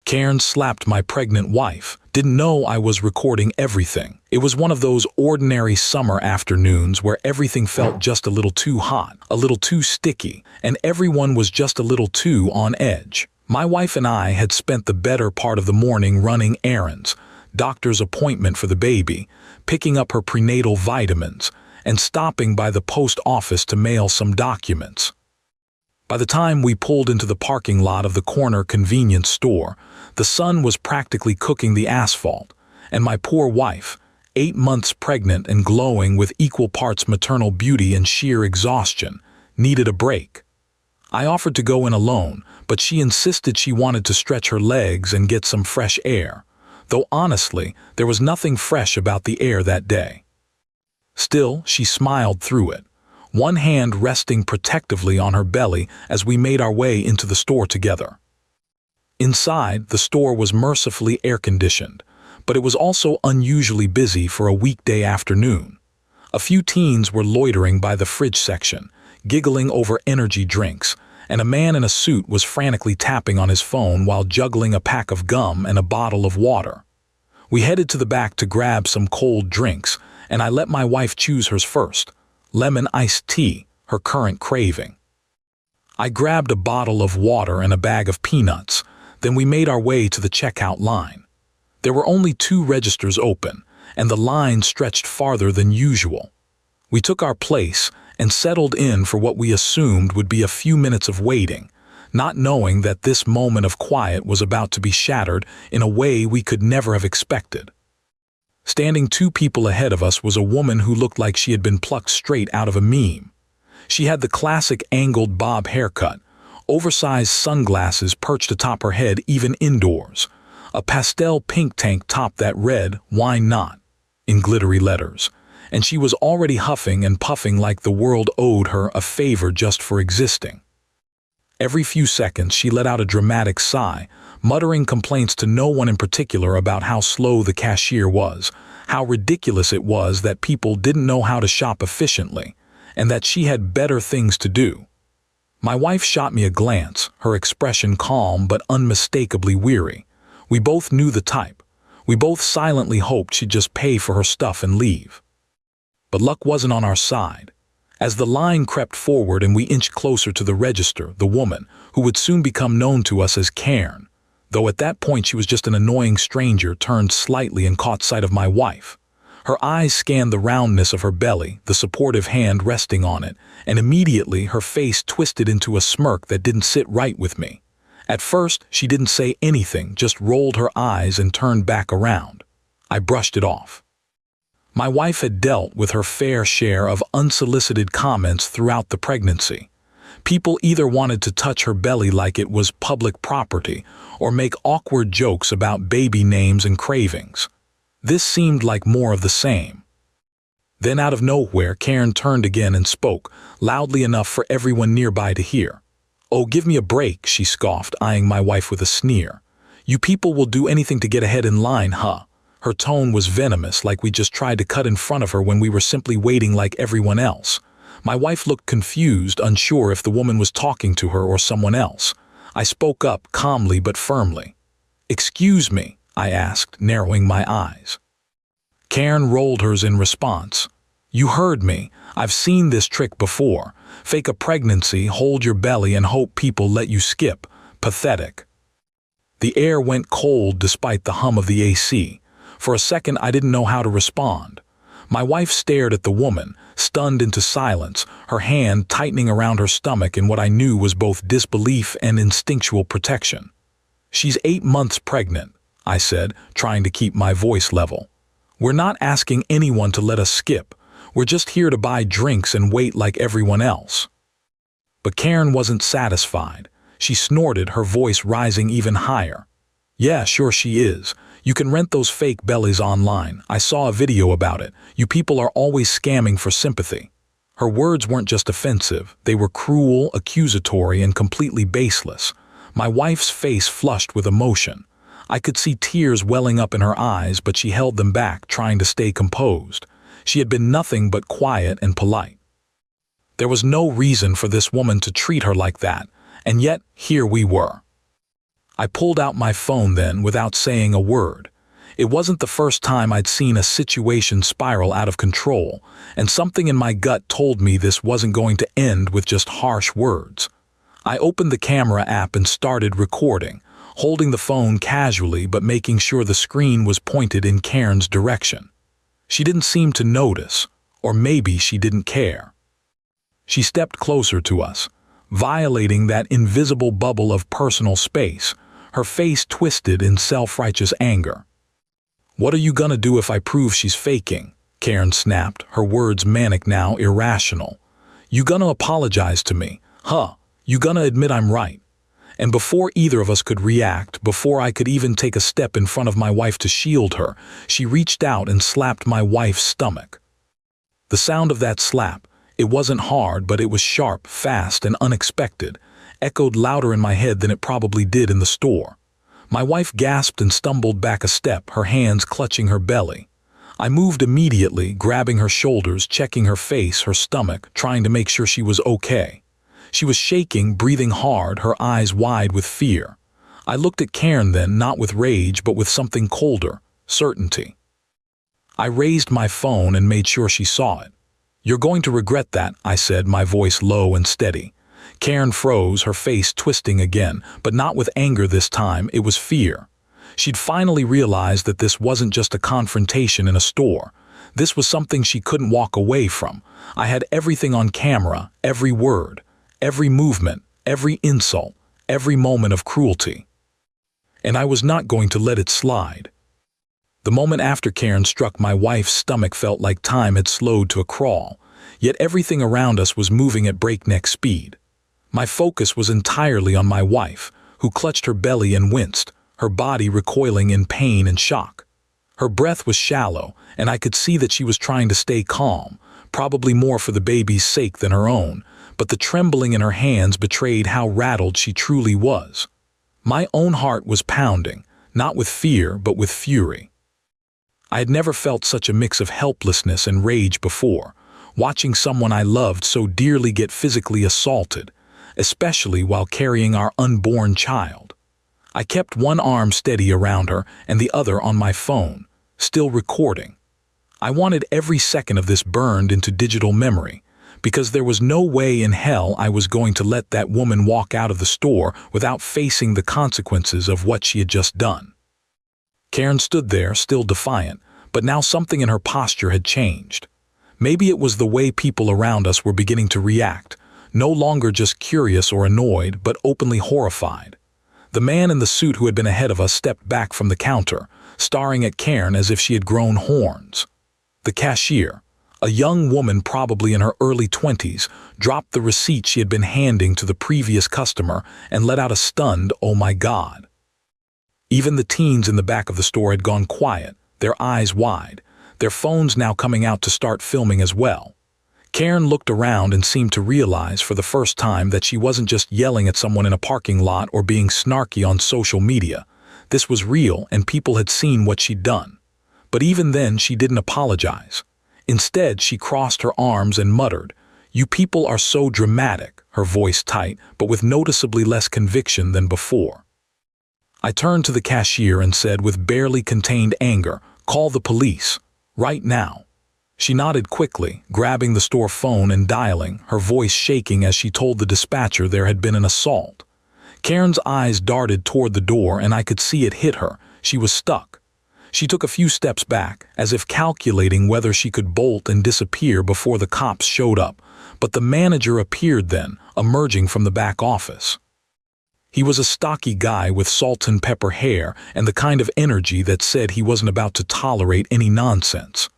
Karen slapped my pregnant wife. Didn't know I was recording everything. It was one of those ordinary summer afternoons where everything felt just a little too hot, a little too sticky, and everyone was just a little too on edge. My wife and I had spent the better part of the morning running errands, doctor's appointment for the baby, picking up her prenatal vitamins, and stopping by the post office to mail some documents. By the time we pulled into the parking lot of the corner convenience store, the sun was practically cooking the asphalt, and my poor wife, 8 months pregnant and glowing with equal parts maternal beauty and sheer exhaustion, needed a break. I offered to go in alone, but she insisted she wanted to stretch her legs and get some fresh air, though honestly, there was nothing fresh about the air that day. Still, she smiled through it, one hand resting protectively on her belly as we made our way into the store together. Inside, the store was mercifully air-conditioned, but it was also unusually busy for a weekday afternoon. A few teens were loitering by the fridge section, giggling over energy drinks, and a man in a suit was frantically tapping on his phone while juggling a pack of gum and a bottle of water. We headed to the back to grab some cold drinks, and I let my wife choose hers first. Lemon iced tea, her current craving. I grabbed a bottle of water and a bag of peanuts, then we made our way to the checkout line. There were only 2 registers open, and the line stretched farther than usual. We took our place and settled in for what we assumed would be a few minutes of waiting, not knowing that this moment of quiet was about to be shattered in a way we could never have expected. Standing 2 people ahead of us was a woman who looked like she had been plucked straight out of a meme. She had the classic angled bob haircut, oversized sunglasses perched atop her head even indoors, a pastel pink tank top that read, "Why not?" in glittery letters, and she was already huffing and puffing like the world owed her a favor just for existing. Every few seconds she let out a dramatic sigh, muttering complaints to no one in particular about how slow the cashier was, how ridiculous it was that people didn't know how to shop efficiently, and that she had better things to do. My wife shot me a glance, her expression calm but unmistakably weary. We both knew the type. We both silently hoped she'd just pay for her stuff and leave. But luck wasn't on our side. As the line crept forward and we inched closer to the register, the woman, who would soon become known to us as Karen, though at that point she was just an annoying stranger, turned slightly and caught sight of my wife. Her eyes scanned the roundness of her belly, the supportive hand resting on it, and immediately her face twisted into a smirk that didn't sit right with me. At first, she didn't say anything, just rolled her eyes and turned back around. I brushed it off. My wife had dealt with her fair share of unsolicited comments throughout the pregnancy. People either wanted to touch her belly like it was public property or make awkward jokes about baby names and cravings. This seemed like more of the same. Then out of nowhere, Karen turned again and spoke, loudly enough for everyone nearby to hear. "Oh, give me a break," she scoffed, eyeing my wife with a sneer. "You people will do anything to get ahead in line, huh?" Her tone was venomous, like we just tried to cut in front of her when we were simply waiting like everyone else. My wife looked confused, unsure if the woman was talking to her or someone else. I spoke up, calmly but firmly. "Excuse me," I asked, narrowing my eyes. Karen rolled hers in response. "You heard me. I've seen this trick before. Fake a pregnancy, hold your belly and hope people let you skip. Pathetic." The air went cold despite the hum of the AC. For a second I didn't know how to respond. My wife stared at the woman, stunned into silence, her hand tightening around her stomach in what I knew was both disbelief and instinctual protection. "She's 8 months pregnant," I said, trying to keep my voice level. "We're not asking anyone to let us skip. We're just here to buy drinks and wait like everyone else." But Karen wasn't satisfied. She snorted, her voice rising even higher. "Yeah, sure she is. You can rent those fake bellies online. I saw a video about it. You people are always scamming for sympathy." Her words weren't just offensive. They were cruel, accusatory, and completely baseless. My wife's face flushed with emotion. I could see tears welling up in her eyes, but she held them back, trying to stay composed. She had been nothing but quiet and polite. There was no reason for this woman to treat her like that, and yet here we were. I pulled out my phone then without saying a word. It wasn't the first time I'd seen a situation spiral out of control, and something in my gut told me this wasn't going to end with just harsh words. I opened the camera app and started recording, holding the phone casually but making sure the screen was pointed in Karen's direction. She didn't seem to notice, or maybe she didn't care. She stepped closer to us, violating that invisible bubble of personal space, her face twisted in self-righteous anger. "What are you gonna do if I prove she's faking?" Karen snapped, her words manic now irrational. "You gonna apologize to me, huh? You gonna admit I'm right?" And before either of us could react, before I could even take a step in front of my wife to shield her, she reached out and slapped my wife's stomach. The sound of that slap, it wasn't hard, but it was sharp, fast, and unexpected, echoed louder in my head than it probably did in the store. My wife gasped and stumbled back a step, her hands clutching her belly. I moved immediately, grabbing her shoulders, checking her face, her stomach, trying to make sure she was okay. She was shaking, breathing hard, her eyes wide with fear. I looked at Karen then, not with rage, but with something colder, certainty. I raised my phone and made sure she saw it. "You're going to regret that," I said, my voice low and steady. Karen froze, her face twisting again, but not with anger this time, it was fear. She'd finally realized that this wasn't just a confrontation in a store. This was something she couldn't walk away from. I had everything on camera, every word, every movement, every insult, every moment of cruelty. And I was not going to let it slide. The moment after Karen struck, my wife's stomach felt like time had slowed to a crawl, yet everything around us was moving at breakneck speed. My focus was entirely on my wife, who clutched her belly and winced, her body recoiling in pain and shock. Her breath was shallow, and I could see that she was trying to stay calm, probably more for the baby's sake than her own, but the trembling in her hands betrayed how rattled she truly was. My own heart was pounding, not with fear but with fury. I had never felt such a mix of helplessness and rage before, watching someone I loved so dearly get physically assaulted, especially while carrying our unborn child. I kept one arm steady around her and the other on my phone, still recording. I wanted every second of this burned into digital memory, because there was no way in hell I was going to let that woman walk out of the store without facing the consequences of what she had just done. Karen stood there, still defiant, but now something in her posture had changed. Maybe it was the way people around us were beginning to react, no longer just curious or annoyed, but openly horrified. The man in the suit who had been ahead of us stepped back from the counter, staring at Karen as if she had grown horns. The cashier, a young woman probably in her early 20s, dropped the receipt she had been handing to the previous customer and let out a stunned, "Oh my God." Even the teens in the back of the store had gone quiet, their eyes wide, their phones now coming out to start filming as well. Karen looked around and seemed to realize for the first time that she wasn't just yelling at someone in a parking lot or being snarky on social media. This was real and people had seen what she'd done. But even then she didn't apologize. Instead, she crossed her arms and muttered, "You people are so dramatic," her voice tight, but with noticeably less conviction than before. I turned to the cashier and said with barely contained anger, "Call the police. Right now." She nodded quickly, grabbing the store phone and dialing, her voice shaking as she told the dispatcher there had been an assault. Karen's eyes darted toward the door and I could see it hit her. She was stuck. She took a few steps back, as if calculating whether she could bolt and disappear before the cops showed up, but the manager appeared then, emerging from the back office. He was a stocky guy with salt and pepper hair and the kind of energy that said he wasn't about to tolerate any nonsense.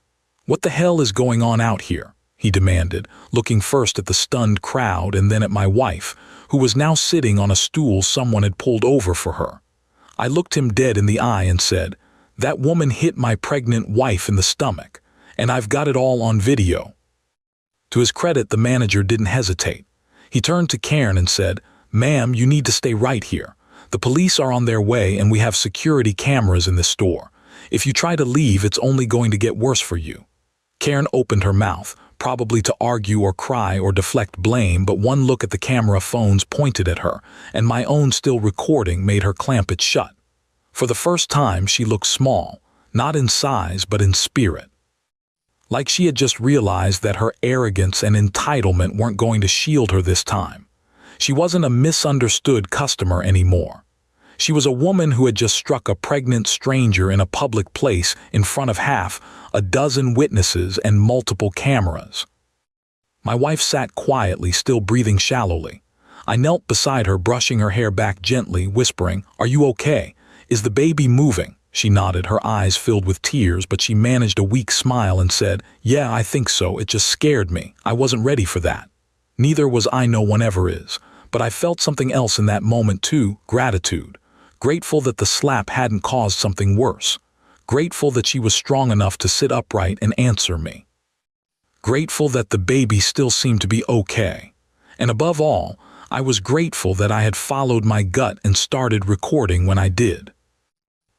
"What the hell is going on out here?" he demanded, looking first at the stunned crowd and then at my wife, who was now sitting on a stool someone had pulled over for her. I looked him dead in the eye and said, "That woman hit my pregnant wife in the stomach, and I've got it all on video." To his credit, the manager didn't hesitate. He turned to Karen and said, "Ma'am, you need to stay right here. The police are on their way and we have security cameras in this store. If you try to leave, it's only going to get worse for you." Karen opened her mouth, probably to argue or cry or deflect blame, but one look at the camera phones pointed at her, and my own still recording made her clamp it shut. For the first time, she looked small, not in size but in spirit. Like she had just realized that her arrogance and entitlement weren't going to shield her this time. She wasn't a misunderstood customer anymore. She was a woman who had just struck a pregnant stranger in a public place in front of half a dozen witnesses and multiple cameras. My wife sat quietly, still breathing shallowly. I knelt beside her, brushing her hair back gently, whispering, "Are you okay? Is the baby moving?" She nodded, her eyes filled with tears, but she managed a weak smile and said, "Yeah, I think so. It just scared me. I wasn't ready for that." Neither was I, no one ever is. But I felt something else in that moment too, gratitude. Grateful that the slap hadn't caused something worse. Grateful that she was strong enough to sit upright and answer me. Grateful that the baby still seemed to be okay. And above all, I was grateful that I had followed my gut and started recording when I did.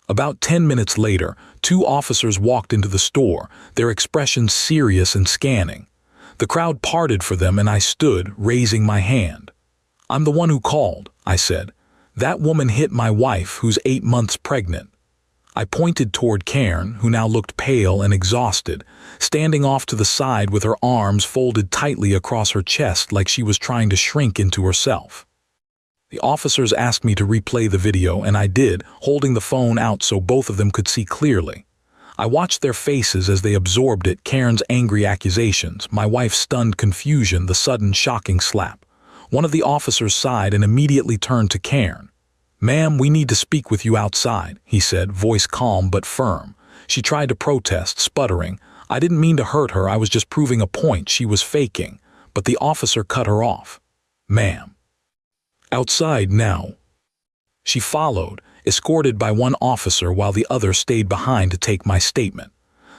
About 10 minutes later, 2 officers walked into the store, their expressions serious and scanning. The crowd parted for them and I stood, raising my hand. "I'm the one who called," I said. "That woman hit my wife, who's 8 months pregnant." I pointed toward Karen, who now looked pale and exhausted, standing off to the side with her arms folded tightly across her chest like she was trying to shrink into herself. The officers asked me to replay the video, and I did, holding the phone out so both of them could see clearly. I watched their faces as they absorbed it, Karen's angry accusations, my wife's stunned confusion, the sudden shocking slap. One of the officers sighed and immediately turned to Karen. "Ma'am, we need to speak with you outside," he said, voice calm but firm. She tried to protest, sputtering. "I didn't mean to hurt her, I was just proving a point she was faking." But the officer cut her off. "Ma'am. Outside now." She followed, escorted by one officer while the other stayed behind to take my statement.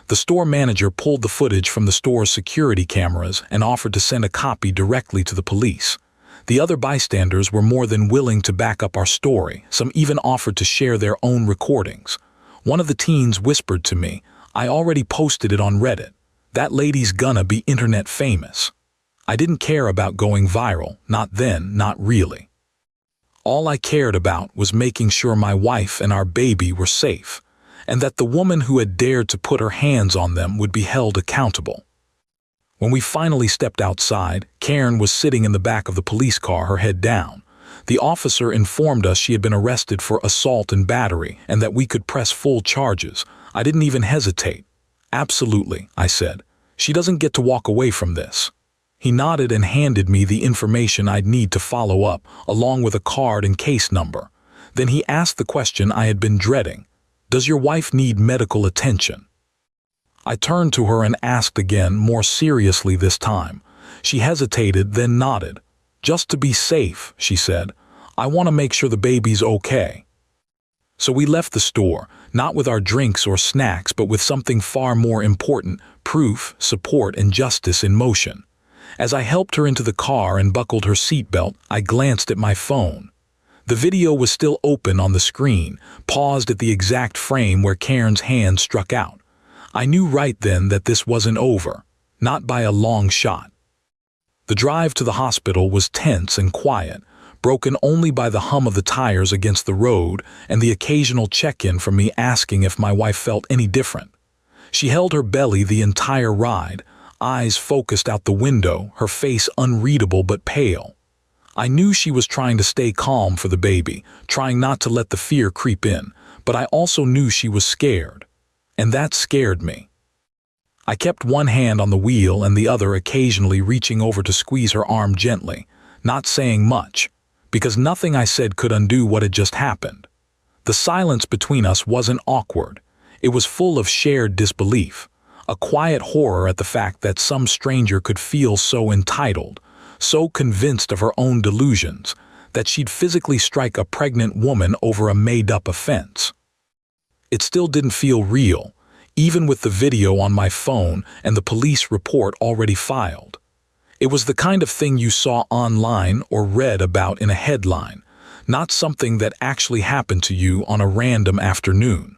The store manager pulled the footage from the store's security cameras and offered to send a copy directly to the police. The other bystanders were more than willing to back up our story. Some even offered to share their own recordings. One of the teens whispered to me, "I already posted it on Reddit. That lady's gonna be internet famous." I didn't care about going viral, not then, not really. All I cared about was making sure my wife and our baby were safe, and that the woman who had dared to put her hands on them would be held accountable. When we finally stepped outside, Karen was sitting in the back of the police car, her head down. The officer informed us she had been arrested for assault and battery and that we could press full charges. I didn't even hesitate. "Absolutely," I said. "She doesn't get to walk away from this." He nodded and handed me the information I'd need to follow up, along with a card and case number. Then he asked the question I had been dreading. "Does your wife need medical attention?" I turned to her and asked again, more seriously this time. She hesitated, then nodded. "Just to be safe," she said. "I want to make sure the baby's okay." So we left the store, not with our drinks or snacks, but with something far more important: proof, support, and justice in motion. As I helped her into the car and buckled her seatbelt, I glanced at my phone. The video was still open on the screen, paused at the exact frame where Karen's hand struck out. I knew right then that this wasn't over, not by a long shot. The drive to the hospital was tense and quiet, broken only by the hum of the tires against the road and the occasional check-in from me asking if my wife felt any different. She held her belly the entire ride, eyes focused out the window, her face unreadable but pale. I knew she was trying to stay calm for the baby, trying not to let the fear creep in, but I also knew she was scared. And that scared me. I kept one hand on the wheel and the other occasionally reaching over to squeeze her arm gently, not saying much, because nothing I said could undo what had just happened. The silence between us wasn't awkward. It was full of shared disbelief, a quiet horror at the fact that some stranger could feel so entitled, so convinced of her own delusions, that she'd physically strike a pregnant woman over a made-up offense. It still didn't feel real, even with the video on my phone and the police report already filed. It was the kind of thing you saw online or read about in a headline, not something that actually happened to you on a random afternoon.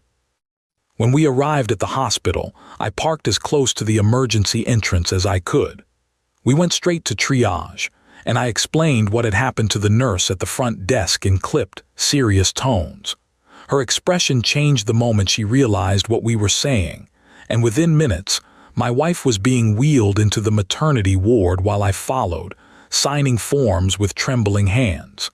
When we arrived at the hospital, I parked as close to the emergency entrance as I could. We went straight to triage, and I explained what had happened to the nurse at the front desk in clipped, serious tones. Her expression changed the moment she realized what we were saying, and within minutes, my wife was being wheeled into the maternity ward while I followed, signing forms with trembling hands.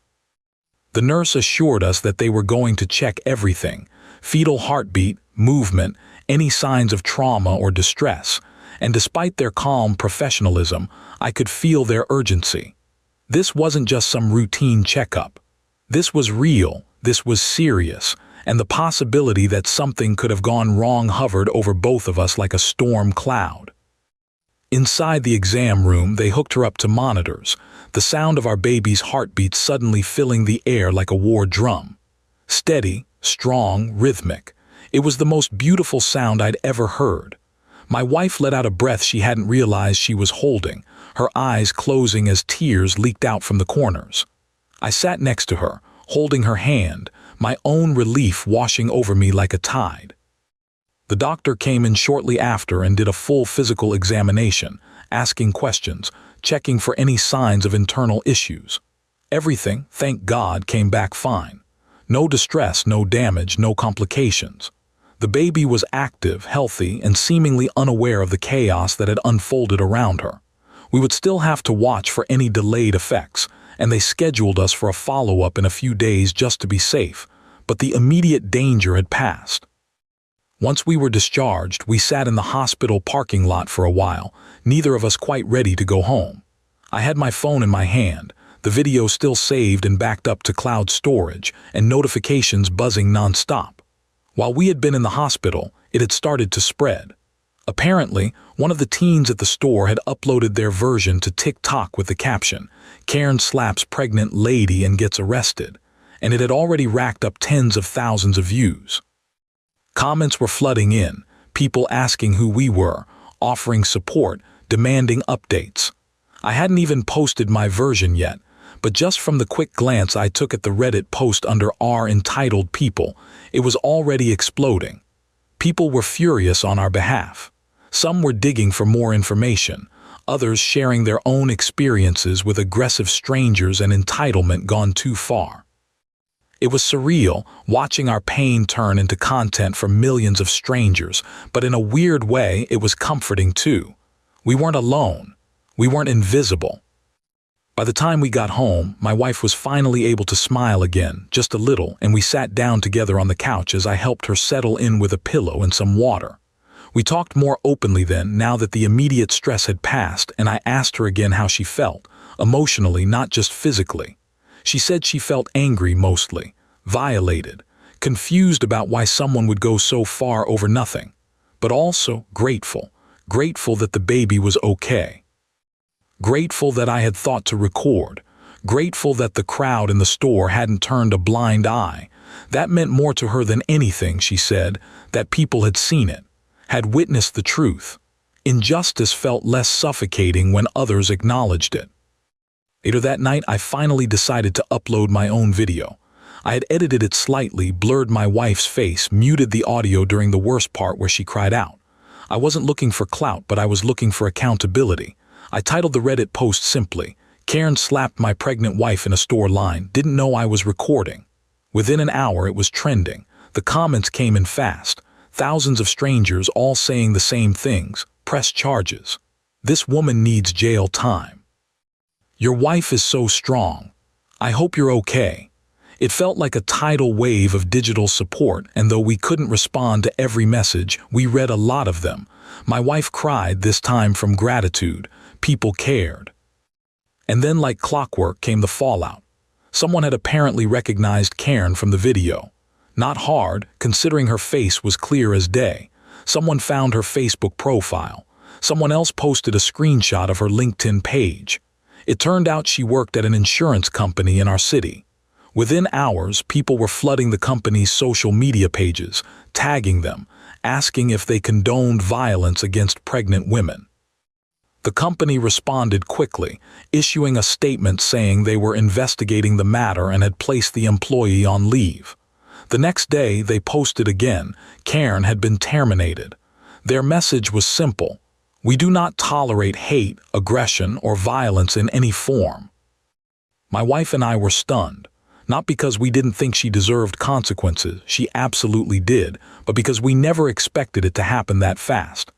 The nurse assured us that they were going to check everything: fetal heartbeat, movement, any signs of trauma or distress, and despite their calm professionalism, I could feel their urgency. This wasn't just some routine checkup. This was real, this was serious, and the possibility that something could have gone wrong hovered over both of us like a storm cloud. Inside the exam room, they hooked her up to monitors, the sound of our baby's heartbeat suddenly filling the air like a war drum. Steady, strong, rhythmic. It was the most beautiful sound I'd ever heard. My wife let out a breath she hadn't realized she was holding, her eyes closing as tears leaked out from the corners. I sat next to her, holding her hand, my own relief washing over me like a tide. The doctor came in shortly after and did a full physical examination, asking questions, checking for any signs of internal issues. Everything, thank God, came back fine. No distress, no damage, no complications. The baby was active, healthy, and seemingly unaware of the chaos that had unfolded around her. We would still have to watch for any delayed effects, and they scheduled us for a follow-up in a few days just to be safe, but the immediate danger had passed. Once we were discharged, we sat in the hospital parking lot for a while, neither of us quite ready to go home. I had my phone in my hand, the video still saved and backed up to cloud storage, and notifications buzzing nonstop. While we had been in the hospital, it had started to spread. Apparently, one of the teens at the store had uploaded their version to TikTok with the caption, "Karen slaps pregnant lady and gets arrested," and it had already racked up tens of thousands of views. Comments were flooding in, people asking who we were, offering support, demanding updates. I hadn't even posted my version yet, but just from the quick glance I took at the Reddit post under r entitled People, it was already exploding. People were furious on our behalf. Some were digging for more information, others sharing their own experiences with aggressive strangers and entitlement gone too far. It was surreal, watching our pain turn into content for millions of strangers, but in a weird way it was comforting too. We weren't alone. We weren't invisible. By the time we got home, my wife was finally able to smile again, just a little, and we sat down together on the couch as I helped her settle in with a pillow and some water. We talked more openly then, now that the immediate stress had passed, and I asked her again how she felt, emotionally, not just physically. She said she felt angry mostly, violated, confused about why someone would go so far over nothing, but also grateful that the baby was okay. Grateful that I had thought to record, grateful that the crowd in the store hadn't turned a blind eye. That meant more to her than anything, she said, that people had seen it, had witnessed the truth. Injustice felt less suffocating when others acknowledged it. Later that night, I finally decided to upload my own video. I had edited it slightly, blurred my wife's face, muted the audio during the worst part where she cried out. I wasn't looking for clout, but I was looking for accountability. I titled the Reddit post simply, "Karen slapped my pregnant wife in a store line, didn't know I was recording." Within an hour it was trending. The comments came in fast. Thousands of strangers all saying the same things, press charges. This woman needs jail time. Your wife is so strong. I hope you're okay. It felt like a tidal wave of digital support, and though we couldn't respond to every message, we read a lot of them. My wife cried, this time from gratitude. People cared. And then, like clockwork, came the fallout. Someone had apparently recognized Karen from the video. Not hard, considering her face was clear as day. Someone found her Facebook profile. Someone else posted a screenshot of her LinkedIn page. It turned out she worked at an insurance company in our city. Within hours, people were flooding the company's social media pages, tagging them, asking if they condoned violence against pregnant women. The company responded quickly, issuing a statement saying they were investigating the matter and had placed the employee on leave. The next day, they posted again. Karen had been terminated. Their message was simple. We do not tolerate hate, aggression, or violence in any form. My wife and I were stunned. Not because we didn't think she deserved consequences, she absolutely did, but because we never expected it to happen that fast.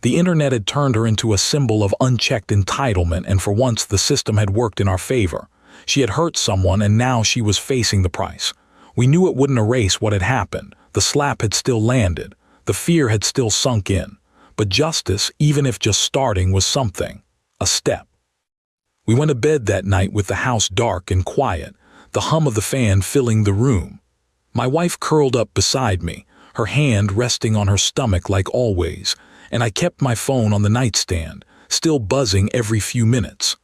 The internet had turned her into a symbol of unchecked entitlement, and for once the system had worked in our favor. She had hurt someone, and now she was facing the price. We knew it wouldn't erase what had happened. The slap had still landed. The fear had still sunk in. But justice, even if just starting, was something. A step. We went to bed that night with the house dark and quiet, the hum of the fan filling the room. My wife curled up beside me, her hand resting on her stomach like always, and I kept my phone on the nightstand, still buzzing every few minutes.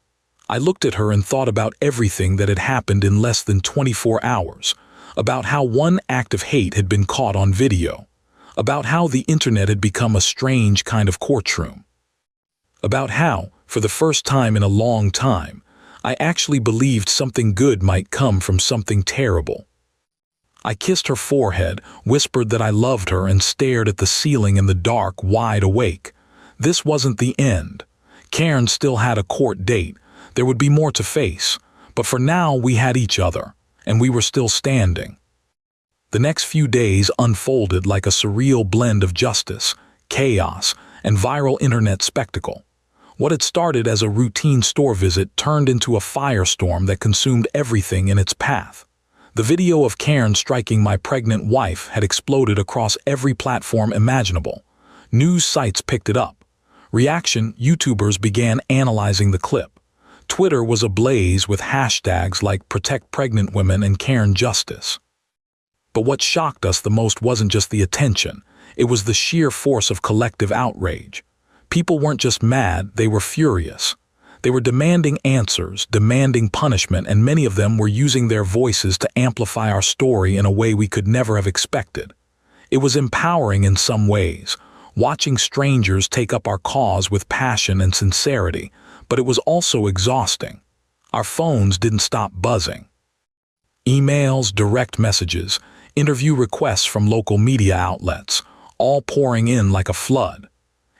I looked at her and thought about everything that had happened in less than 24 hours, about how one act of hate had been caught on video, about how the internet had become a strange kind of courtroom, about how, for the first time in a long time, I actually believed something good might come from something terrible. I kissed her forehead, whispered that I loved her, and stared at the ceiling in the dark, wide awake. This wasn't the end. Karen still had a court date. There would be more to face. But for now, we had each other, and we were still standing. The next few days unfolded like a surreal blend of justice, chaos, and viral internet spectacle. What had started as a routine store visit turned into a firestorm that consumed everything in its path. The video of Karen striking my pregnant wife had exploded across every platform imaginable. News sites picked it up. Reaction YouTubers began analyzing the clip. Twitter was ablaze with hashtags like Protect Pregnant Women and Karen Justice. But what shocked us the most wasn't just the attention. It was the sheer force of collective outrage. People weren't just mad, they were furious. They were demanding answers, demanding punishment, and many of them were using their voices to amplify our story in a way we could never have expected. It was empowering in some ways, watching strangers take up our cause with passion and sincerity, but it was also exhausting. Our phones didn't stop buzzing. Emails, direct messages, interview requests from local media outlets, all pouring in like a flood.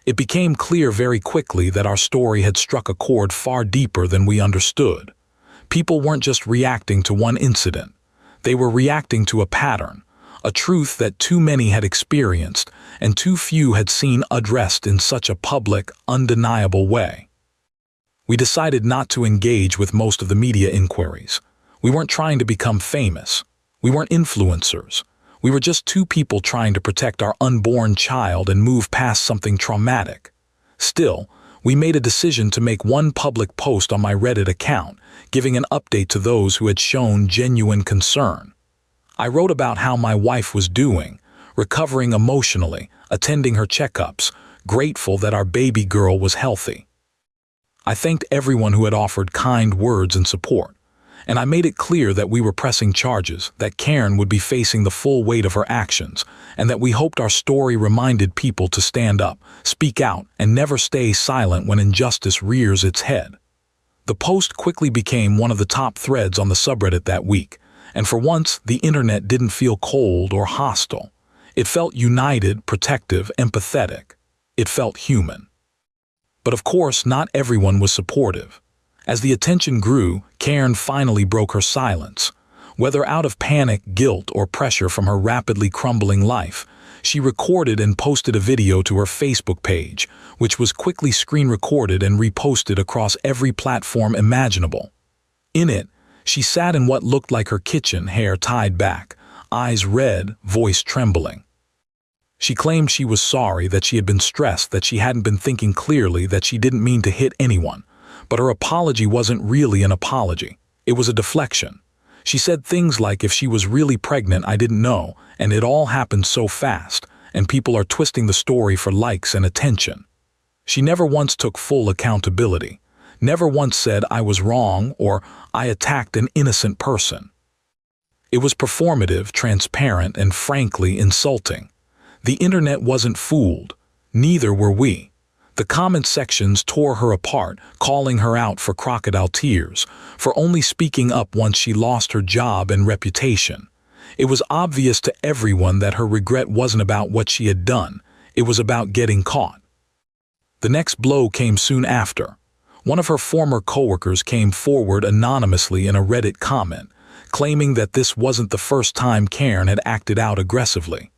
It became clear very quickly that our story had struck a chord far deeper than we understood. People weren't just reacting to one incident. They were reacting to a pattern, a truth that too many had experienced and too few had seen addressed in such a public, undeniable way. We decided not to engage with most of the media inquiries. We weren't trying to become famous. We weren't influencers. We were just two people trying to protect our unborn child and move past something traumatic. Still, we made a decision to make one public post on my Reddit account, giving an update to those who had shown genuine concern. I wrote about how my wife was doing, recovering emotionally, attending her checkups, grateful that our baby girl was healthy. I thanked everyone who had offered kind words and support. And I made it clear that we were pressing charges, that Karen would be facing the full weight of her actions, and that we hoped our story reminded people to stand up, speak out, and never stay silent when injustice rears its head. The post quickly became one of the top threads on the subreddit that week, and for once, the internet didn't feel cold or hostile. It felt united, protective, empathetic. It felt human. But of course, not everyone was supportive. As the attention grew, Karen finally broke her silence. Whether out of panic, guilt, or pressure from her rapidly crumbling life, she recorded and posted a video to her Facebook page, which was quickly screen-recorded and reposted across every platform imaginable. In it, she sat in what looked like her kitchen, hair tied back, eyes red, voice trembling. She claimed she was sorry, that she had been stressed, that she hadn't been thinking clearly, that she didn't mean to hit anyone. But her apology wasn't really an apology. It was a deflection. She said things like, if she was really pregnant, I didn't know, and it all happened so fast, and people are twisting the story for likes and attention. She never once took full accountability. Never once said, I was wrong, or I attacked an innocent person. It was performative, transparent, and frankly insulting. The internet wasn't fooled. Neither were we. The comment sections tore her apart, calling her out for crocodile tears, for only speaking up once she lost her job and reputation. It was obvious to everyone that her regret wasn't about what she had done. It was about getting caught. The next blow came soon after. One of her former coworkers came forward anonymously in a Reddit comment, claiming that this wasn't the first time Karen had acted out aggressively.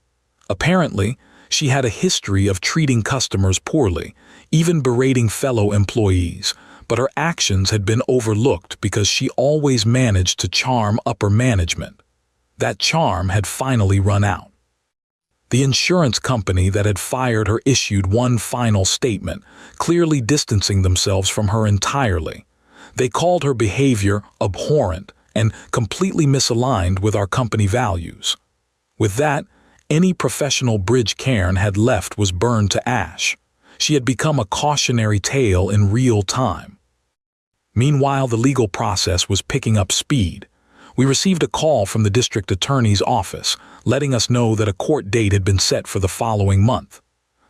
Apparently, she had a history of treating customers poorly, even berating fellow employees, but her actions had been overlooked because she always managed to charm upper management. That charm had finally run out. The insurance company that had fired her issued one final statement, clearly distancing themselves from her entirely. They called her behavior abhorrent and completely misaligned with our company values. With that, any professional bridge Karen had left was burned to ash. She had become a cautionary tale in real time. Meanwhile, the legal process was picking up speed. We received a call from the district attorney's office, letting us know that a court date had been set for the following month.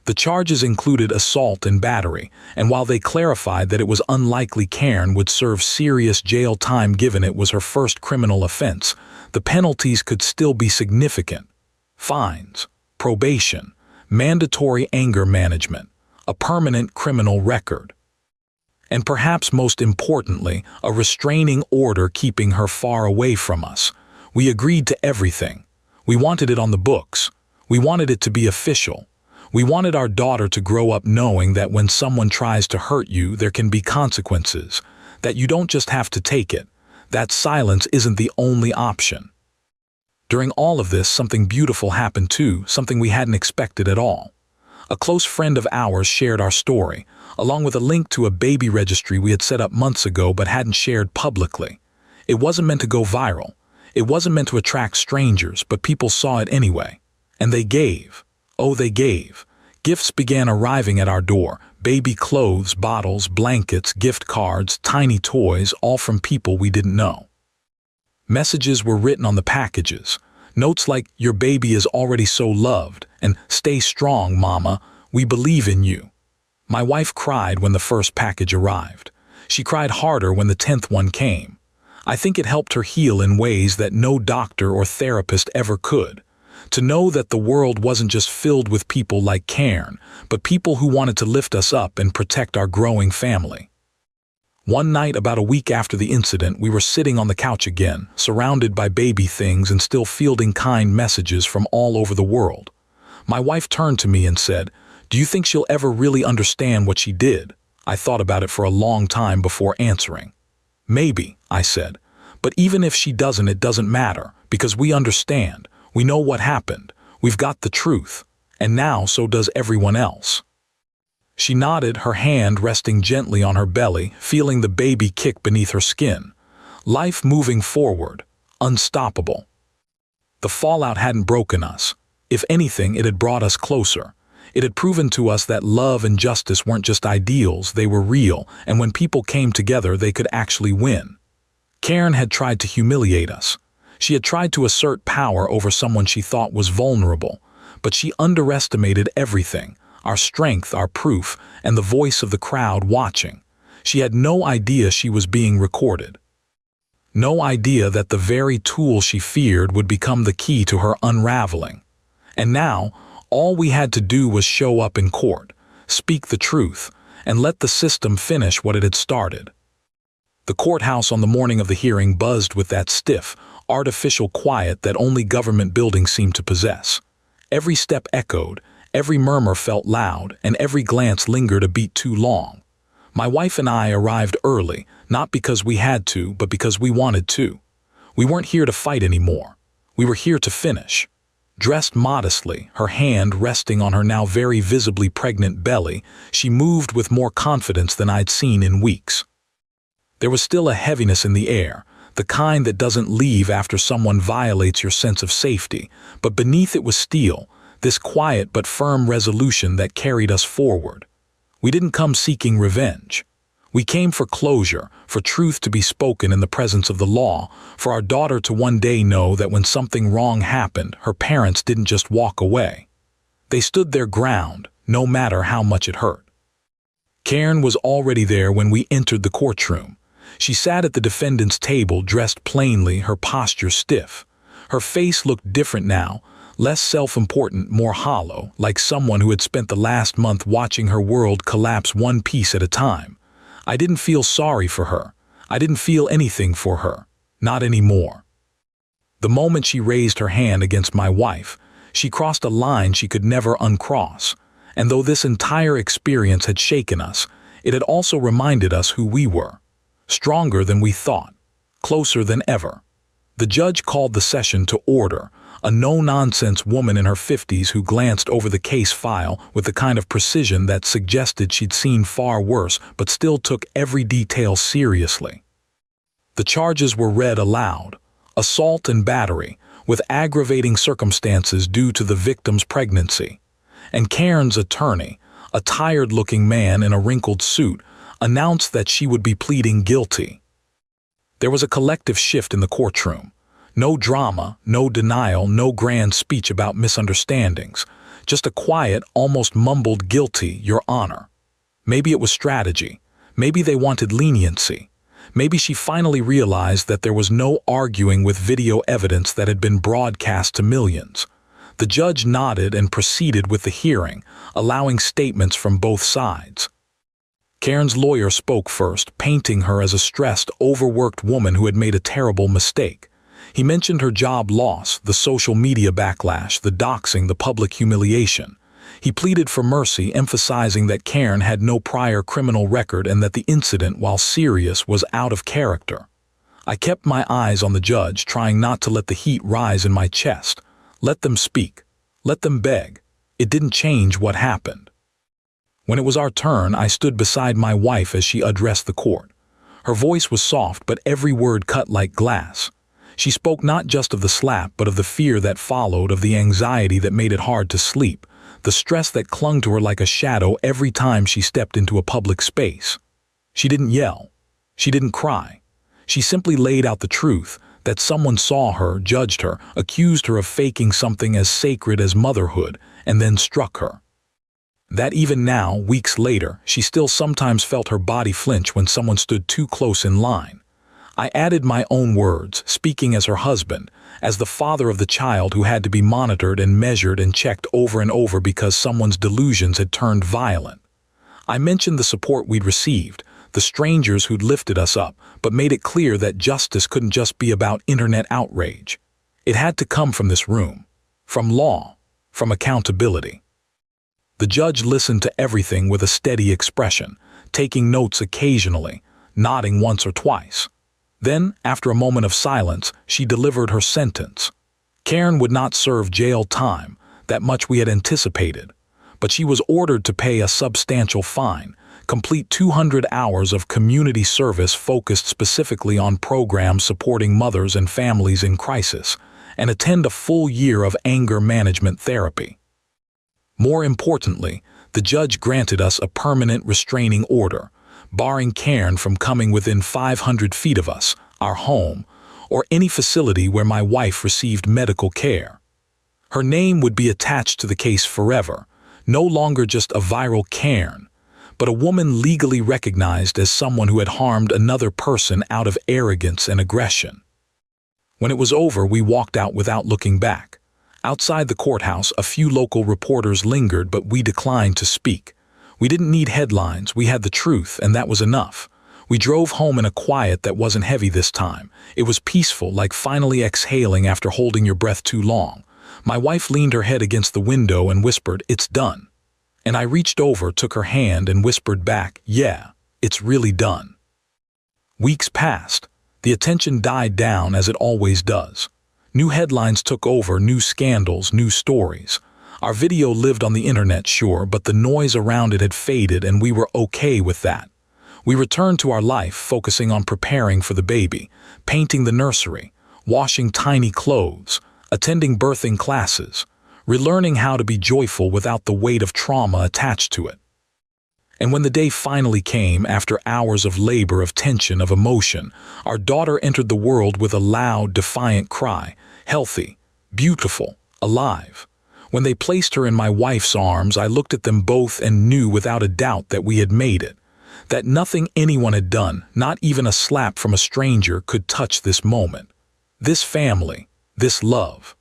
The charges included assault and battery, and while they clarified that it was unlikely Karen would serve serious jail time given it was her first criminal offense, the penalties could still be significant. Fines, probation, mandatory anger management, a permanent criminal record. And perhaps most importantly, a restraining order keeping her far away from us. We agreed to everything. We wanted it on the books. We wanted it to be official. We wanted our daughter to grow up knowing that when someone tries to hurt you, there can be consequences, that you don't just have to take it, that silence isn't the only option. During all of this, something beautiful happened too, something we hadn't expected at all. A close friend of ours shared our story, along with a link to a baby registry we had set up months ago but hadn't shared publicly. It wasn't meant to go viral. It wasn't meant to attract strangers, but people saw it anyway. And they gave. Oh, they gave. Gifts began arriving at our door. Baby clothes, bottles, blankets, gift cards, tiny toys, all from people we didn't know. Messages were written on the packages. Notes like, "Your baby is already so loved," and "Stay strong, Mama, we believe in you." My wife cried when the first package arrived. She cried harder when the 10th one came. I think it helped her heal in ways that no doctor or therapist ever could. To know that the world wasn't just filled with people like Karen, but people who wanted to lift us up and protect our growing family. One night, about a week after the incident, we were sitting on the couch again, surrounded by baby things and still fielding kind messages from all over the world. My wife turned to me and said, "Do you think she'll ever really understand what she did?" I thought about it for a long time before answering. "Maybe," I said, "but even if she doesn't, it doesn't matter, because we understand. We know what happened. We've got the truth. And now so does everyone else." She nodded, her hand resting gently on her belly, feeling the baby kick beneath her skin. Life moving forward, unstoppable. The fallout hadn't broken us. If anything, it had brought us closer. It had proven to us that love and justice weren't just ideals, they were real, and when people came together, they could actually win. Karen had tried to humiliate us. She had tried to assert power over someone she thought was vulnerable, but she underestimated everything. Our strength, our proof, and the voice of the crowd watching. She had no idea she was being recorded. No idea that the very tool she feared would become the key to her unraveling. And now, all we had to do was show up in court, speak the truth, and let the system finish what it had started. The courthouse on the morning of the hearing buzzed with that stiff, artificial quiet that only government buildings seem to possess. Every step echoed, every murmur felt loud, and every glance lingered a beat too long. My wife and I arrived early, not because we had to, but because we wanted to. We weren't here to fight anymore. We were here to finish. Dressed modestly, her hand resting on her now very visibly pregnant belly, she moved with more confidence than I'd seen in weeks. There was still a heaviness in the air, the kind that doesn't leave after someone violates your sense of safety, but beneath it was steel, this quiet but firm resolution that carried us forward. We didn't come seeking revenge. We came for closure, for truth to be spoken in the presence of the law, for our daughter to one day know that when something wrong happened, her parents didn't just walk away. They stood their ground, no matter how much it hurt. Karen was already there when we entered the courtroom. She sat at the defendant's table dressed plainly, her posture stiff. Her face looked different now, less self-important, more hollow, like someone who had spent the last month watching her world collapse one piece at a time. I didn't feel sorry for her. I didn't feel anything for her. Not anymore. The moment she raised her hand against my wife, she crossed a line she could never uncross. And though this entire experience had shaken us, it had also reminded us who we were. Stronger than we thought. Closer than ever. The judge called the session to order, a no-nonsense woman in her 50s who glanced over the case file with the kind of precision that suggested she'd seen far worse but still took every detail seriously. The charges were read aloud: assault and battery, with aggravating circumstances due to the victim's pregnancy. And Karen's attorney, a tired-looking man in a wrinkled suit, announced that she would be pleading guilty. There was a collective shift in the courtroom. No drama, no denial, no grand speech about misunderstandings. Just a quiet, almost mumbled "guilty, Your Honor." Maybe it was strategy. Maybe they wanted leniency. Maybe she finally realized that there was no arguing with video evidence that had been broadcast to millions. The judge nodded and proceeded with the hearing, allowing statements from both sides. Karen's lawyer spoke first, painting her as a stressed, overworked woman who had made a terrible mistake. He mentioned her job loss, the social media backlash, the doxing, the public humiliation. He pleaded for mercy, emphasizing that Karen had no prior criminal record and that the incident, while serious, was out of character. I kept my eyes on the judge, trying not to let the heat rise in my chest. Let them speak. Let them beg. It didn't change what happened. When it was our turn, I stood beside my wife as she addressed the court. Her voice was soft, but every word cut like glass. She spoke not just of the slap, but of the fear that followed, of the anxiety that made it hard to sleep, the stress that clung to her like a shadow every time she stepped into a public space. She didn't yell. She didn't cry. She simply laid out the truth, that someone saw her, judged her, accused her of faking something as sacred as motherhood, and then struck her. That even now, weeks later, she still sometimes felt her body flinch when someone stood too close in line. I added my own words, speaking as her husband, as the father of the child who had to be monitored and measured and checked over and over because someone's delusions had turned violent. I mentioned the support we'd received, the strangers who'd lifted us up, but made it clear that justice couldn't just be about internet outrage. It had to come from this room, from law, from accountability. The judge listened to everything with a steady expression, taking notes occasionally, nodding once or twice. Then, after a moment of silence, she delivered her sentence. Karen would not serve jail time, that much we had anticipated, but she was ordered to pay a substantial fine, complete 200 hours of community service focused specifically on programs supporting mothers and families in crisis, and attend a full year of anger management therapy. More importantly, the judge granted us a permanent restraining order, barring Karen from coming within 500 feet of us, our home, or any facility where my wife received medical care. Her name would be attached to the case forever, no longer just a viral Karen, but a woman legally recognized as someone who had harmed another person out of arrogance and aggression. When it was over, we walked out without looking back. Outside the courthouse, a few local reporters lingered, but we declined to speak. We didn't need headlines, we had the truth, and that was enough. We drove home in a quiet that wasn't heavy this time. It was peaceful, like finally exhaling after holding your breath too long. My wife leaned her head against the window and whispered, "It's done." And I reached over, took her hand, and whispered back, "Yeah, it's really done." Weeks passed. The attention died down as it always does. New headlines took over, new scandals, new stories. Our video lived on the internet, sure, but the noise around it had faded, and we were okay with that. We returned to our life, focusing on preparing for the baby, painting the nursery, washing tiny clothes, attending birthing classes, relearning how to be joyful without the weight of trauma attached to it. And when the day finally came, after hours of labor, of tension, of emotion, our daughter entered the world with a loud, defiant cry, healthy, beautiful, alive. When they placed her in my wife's arms, I looked at them both and knew without a doubt that we had made it, that nothing anyone had done, not even a slap from a stranger, could touch this moment. This family, this love.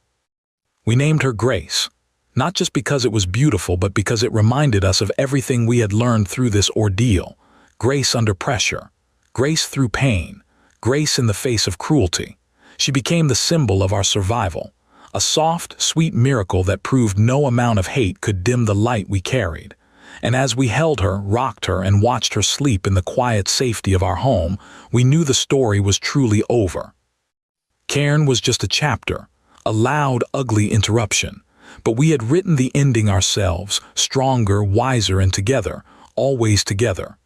We named her Grace, not just because it was beautiful, but because it reminded us of everything we had learned through this ordeal. Grace under pressure, grace through pain, grace in the face of cruelty. She became the symbol of our survival, a soft, sweet miracle that proved no amount of hate could dim the light we carried. And as we held her, rocked her, and watched her sleep in the quiet safety of our home, we knew the story was truly over. Cairn was just a chapter, a loud, ugly interruption. But we had written the ending ourselves, stronger, wiser, and together, always together.